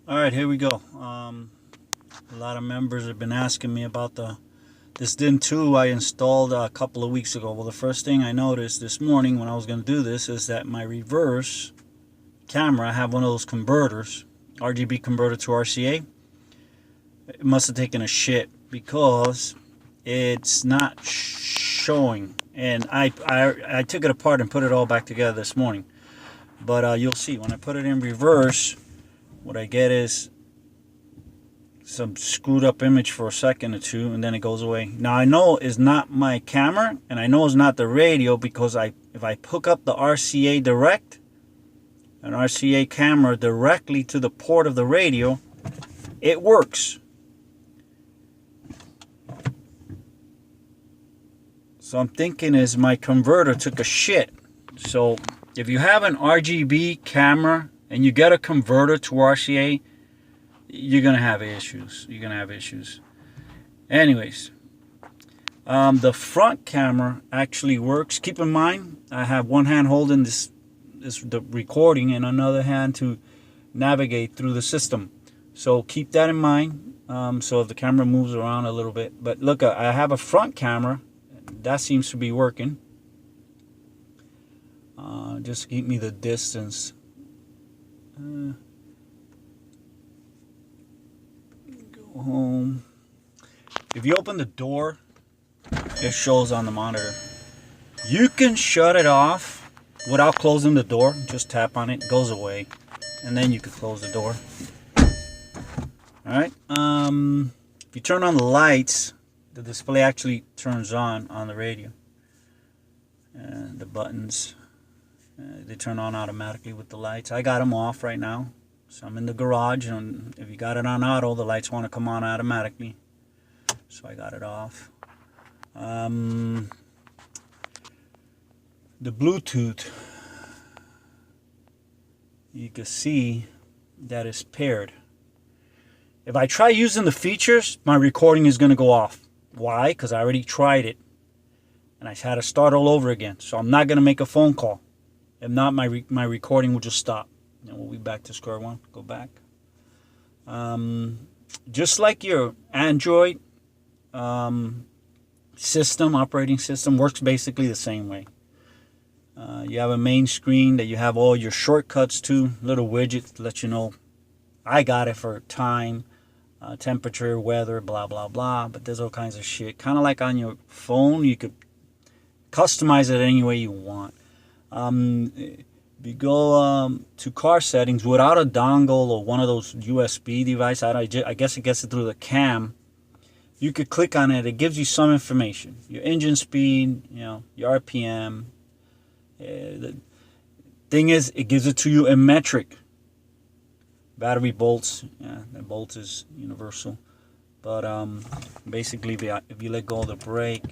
All right, here we go. A lot of members have been asking me about this DIN 2 I installed a couple of weeks ago. Well, the first thing I noticed this morning when I was going to do this is that my reverse camera, I have one of those converters, RGB converter to RCA. It must have taken a shit because it's not showing. And I took it apart and put it all back together this morning. But you'll see when I put it in reverse, what I get is some screwed up image for a second or two, and then it goes away. Now I know it's not my camera, and I know it's not the radio, because if I hook up the RCA direct, an RCA camera directly to the port of the radio, it works. So I'm thinking is my converter took a shit. So if you have an RGB camera and you get a converter to RCA, you're gonna have issues. Anyways, the front camera actually works. Keep in mind, I have one hand holding the recording and another hand to navigate through the system. So keep that in mind. So if the camera moves around a little bit, but look, I have a front camera that seems to be working. Just keep me the distance. Go home. If you open the door, it shows on the monitor. You can shut it off without closing the door. Just tap on it, it goes away, and then you can close the door. Alright, if you turn on the lights, the display actually turns on the radio. And the buttons, they turn on automatically with the lights. I got them off right now. So I'm in the garage, and if you got it on auto, the lights want to come on automatically. So I got it off. The Bluetooth, you can see that it's paired. If I try using the features, my recording is going to go off. Why? Because I already tried it, and I had to start all over again. So I'm not going to make a phone call. If not, my recording will just stop. And we'll be back to square one. Go back. Just like your Android system, operating system, works basically the same way. You have a main screen that you have all your shortcuts to, little widgets to let you know. I got it for time, temperature, weather, blah, blah, blah. But there's all kinds of shit. Kind of like on your phone, you could customize it any way you want. If you go to car settings without a dongle or one of those USB devices, I guess it gets it through the cam. You could click on it. It gives you some information. Your engine speed, your RPM. The thing is, it gives it to you in metric. Battery volts, the volt is universal. But basically, if you let go of the brake,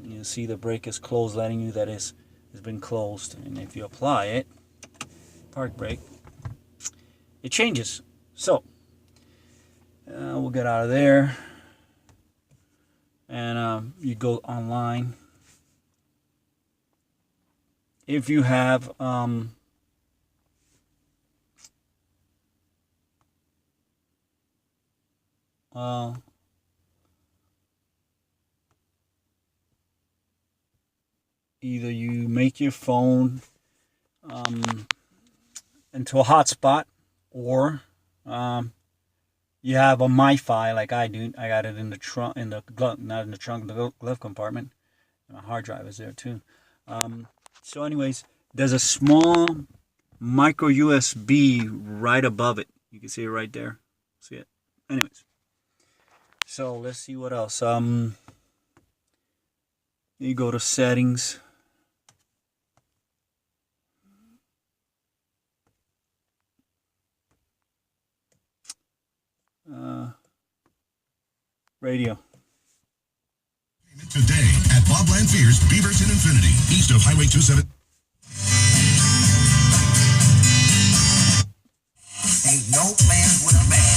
you see the brake is closed, letting you that it's been closed. And if you apply it, park brake, it changes. So we'll get out of there, and you go online. If you have either you make your phone into a hotspot, or you have a MiFi like I do. I got it in the trunk, not in the trunk, the glove compartment. My hard drive is there too. So anyways, there's a small micro USB right above it. You can see it right there. See it? Anyways, so let's see what else. You go to settings. Radio. Today at Bob Lanfear's Beaverton Infinity, east of Highway 27. Ain't no man with a man.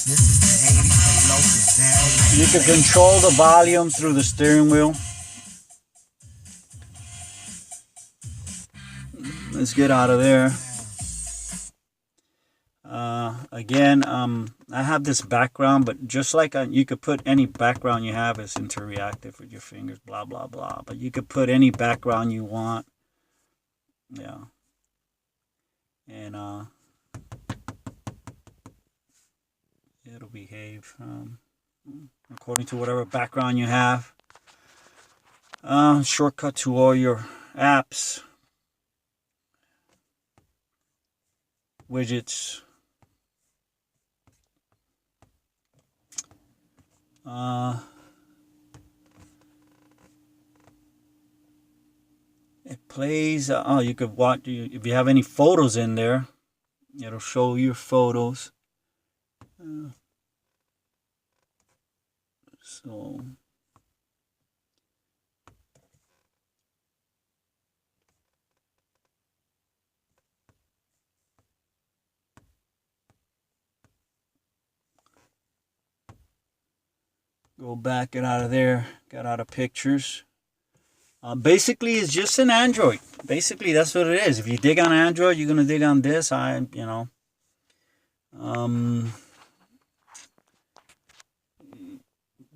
This is the 80s. You can control the volume through the steering wheel. Let's get out of there. Again, I have this background, but just like you could put any background you have is interactive with your fingers, blah, blah, blah. But you could put any background you want. Yeah. And it'll behave according to whatever background you have. Shortcut to all your apps, widgets. It plays. Oh, you could watch if you have any photos in there. It'll show your photos. So go back, get out of there, get out of pictures. Basically, it's just an Android. Basically, that's what it is. If you dig on Android, you're gonna dig on this.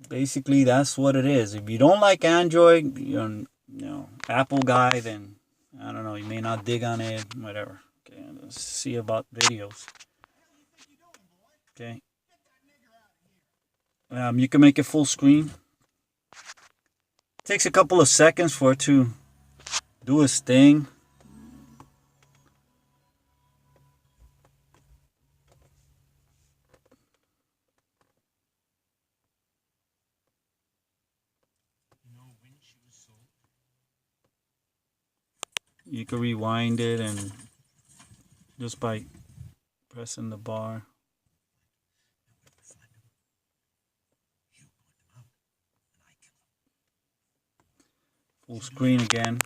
Basically, that's what it is. If you don't like Android, Apple guy, then I don't know. You may not dig on it. Whatever. Okay, let's see about videos. Okay. You can make it full screen. Takes a couple of seconds for it to do its thing. You can rewind it and just by pressing the bar. Full screen again.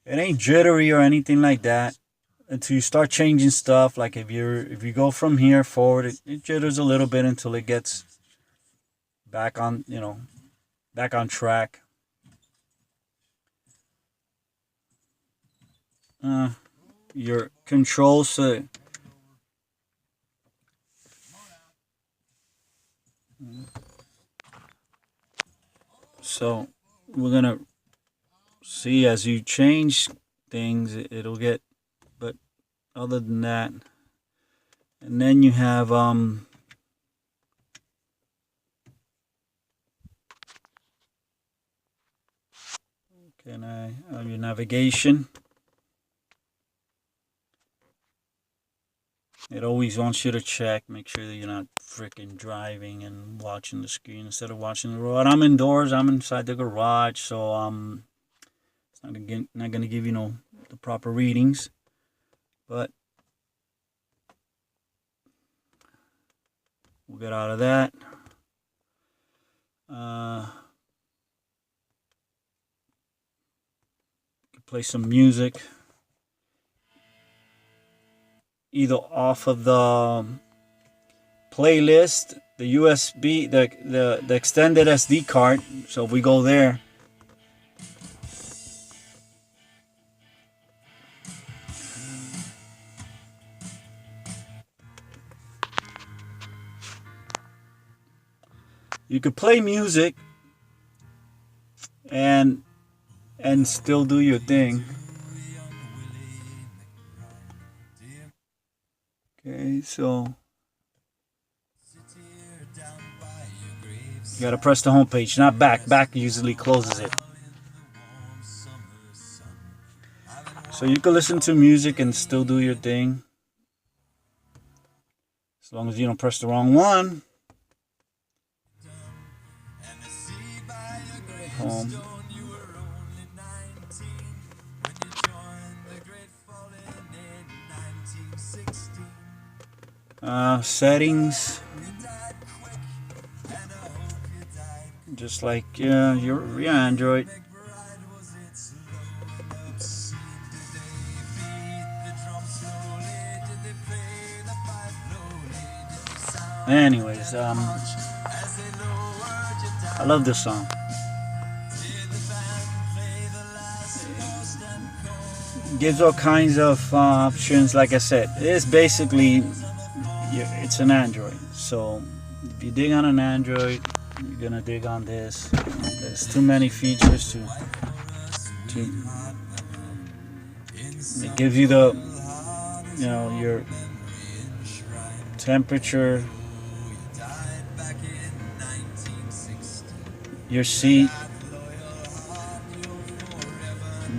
It ain't jittery or anything like that until you start changing stuff. Like if you go from here forward, it jitters a little bit until it gets back on track. Your controls. So we're gonna see as you change things, it'll get. But other than that, and then you have your navigation. It always wants you to check, make sure that you're not freaking driving and watching the screen instead of watching the road. I'm indoors. I'm inside the garage, so it's not gonna give you the proper readings. But we'll get out of that. Play some music. Either off of the playlist, the USB, the extended SD card. So if we go there, you could play music and still do your thing. Okay, so you gotta press the home page, not back. Back usually closes it. So you can listen to music and still do your thing. As long as you don't press the wrong one. Home. Settings, just like your Android. Anyways, I love this song. gives all kinds of options. Like I said, it's basically it's an Android. So if you dig on an Android, you're gonna dig on this. There's too many features to it gives you the your temperature, your seat.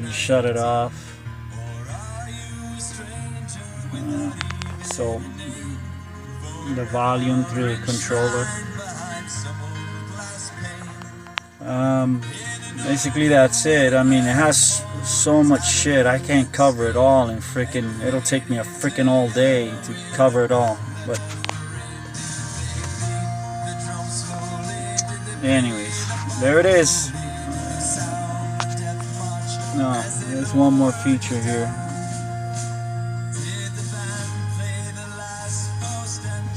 You shut it off. So the volume through the controller. Basically that's it. I mean, it has so much shit. I can't cover it all, and it'll take me a freaking all day to cover it all. But anyways, there it is. No, there's one more feature here.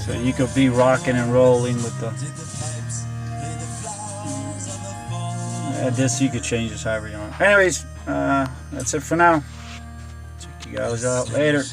So you could be rocking and rolling with the. This you could change this however you want. Anyways, that's it for now. Check you guys out later.